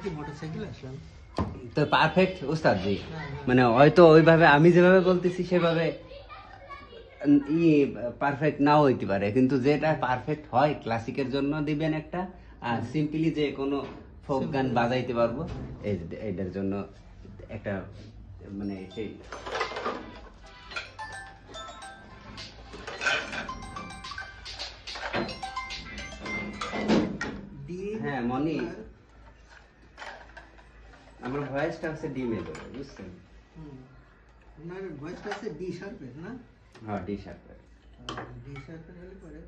কি মোটরসাইকেল আসলাম? তো পারফেক্ট উস্তাদ জি, মানে হয়তো ওইভাবে আমি যেভাবে বলতেছি সেভাবে পারফেক্ট নাও হইতে পারে, কিন্তু যেটা পারফেক্ট হয় ক্লাসিকের জন্য দিবেন একটা, আর সিম্পলি যে কোনো ফোক গান বাজাইতে পারবো এইটার জন্য একটা, মানে সেই ডি। হ্যাঁ মনি, আমার ভয়েসটা হচ্ছে ডি মেজর, বুঝছেন? আপনার ভয়েসটা আছে ডি শার্পের না? হ্যাঁ ডি শার্পের। ডি শার্পের হলে পরে